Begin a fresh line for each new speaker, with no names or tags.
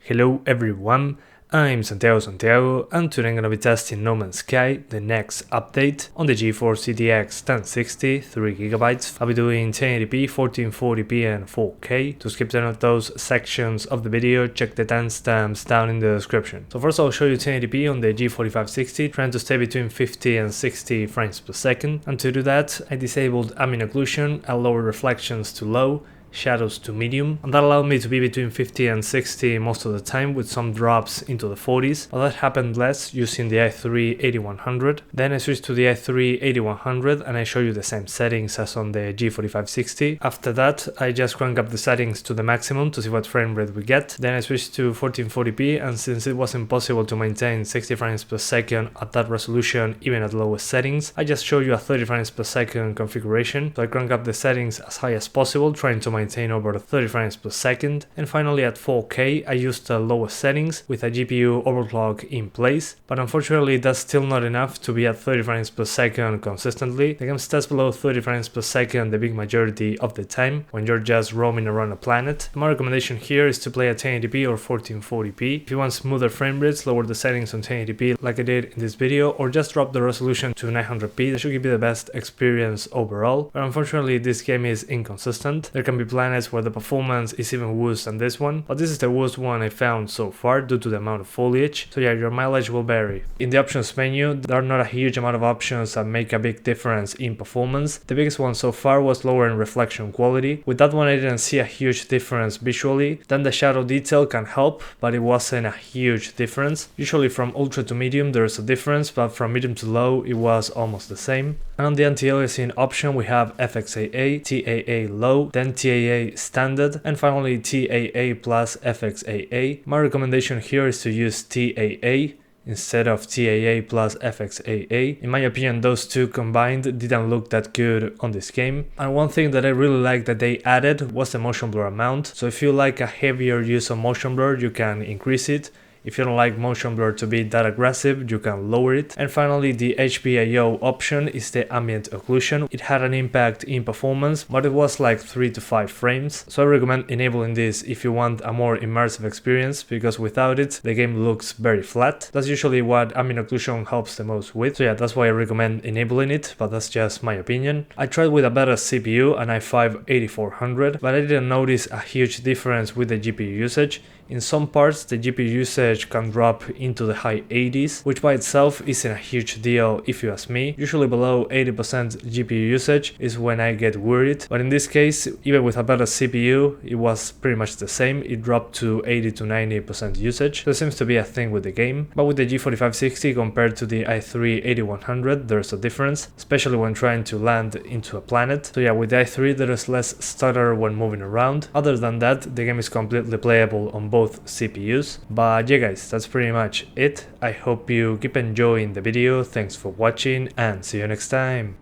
Hello everyone, I'm Santiago, and today I'm gonna be testing No Man's Sky, the next update, on the GeForce GTX 1060, 3GB. I'll be doing 1080p, 1440p and 4K. To skip none of those sections of the video, check the timestamps down in the description. So first I'll show you 1080p on the G4560, trying to stay between 50 and 60 frames per second. And to do that, I disabled ambient occlusion, I lowered reflections to low, shadows to medium, and that allowed me to be between 50 and 60 most of the time, with some drops into the 40s, but that happened less using the i3-8100. Then I switched to the i3-8100 and I show you the same settings as on the G4560. After that I just crank up the settings to the maximum to see what frame rate we get. Then I switched to 1440p, and since it was impossible to maintain 60 frames per second at that resolution even at lowest settings, I just show you a 30 frames per second configuration. So I crank up the settings as high as possible, trying to maintain over 30 frames per second, and finally at 4K I used the lowest settings with a GPU overclock in place, but unfortunately that's still not enough to be at 30 frames per second consistently. The game stays below 30 frames per second the big majority of the time when you're just roaming around a planet. My recommendation here is to play at 1080p or 1440p. If you want smoother frame rates, lower the settings on 1080p like I did in this video, or just drop the resolution to 900p. That should give you the best experience overall, but unfortunately this game is inconsistent. There can be planets where the performance is even worse than this one, but this is the worst one I found so far due to the amount of foliage, so yeah, your mileage will vary. In the options menu, there are not a huge amount of options that make a big difference in performance. The biggest one so far was lowering reflection quality. With that one I didn't see a huge difference visually. Then the shadow detail can help, but it wasn't a huge difference. Usually from ultra to medium there is a difference, but from medium to low it was almost the same. And on the anti-aliasing option we have FXAA, TAA low, then TAA standard, and finally TAA plus FXAA. My recommendation here is to use TAA instead of TAA plus FXAA. In my opinion, those two combined didn't look that good on this game. And one thing that I really like that they added was the motion blur amount. So if you like a heavier use of motion blur, you can increase it. If you don't like motion blur to be that aggressive, you can lower it. And finally, the HBAO option is the ambient occlusion. It had an impact in performance, but it was like 3 to 5 frames. So I recommend enabling this if you want a more immersive experience, because without it, the game looks very flat. That's usually what ambient occlusion helps the most with. So yeah, that's why I recommend enabling it, but that's just my opinion. I tried with a better CPU, an i5-8400, but I didn't notice a huge difference with the GPU usage. In some parts, the GPU usage can drop into the high 80s, which by itself isn't a huge deal if you ask me. Usually below 80% GPU usage is when I get worried, but in this case, even with a better CPU, it was pretty much the same. It dropped to 80 to 90% usage. There seems to be a thing with the game, but with the G4560 compared to the i3-8100, there's a difference, especially when trying to land into a planet. So yeah, with the i3 there is less stutter when moving around. Other than that, the game is completely playable on both CPUs. But yeah guys, that's pretty much it. I hope you keep enjoying the video. Thanks for watching and see you next time.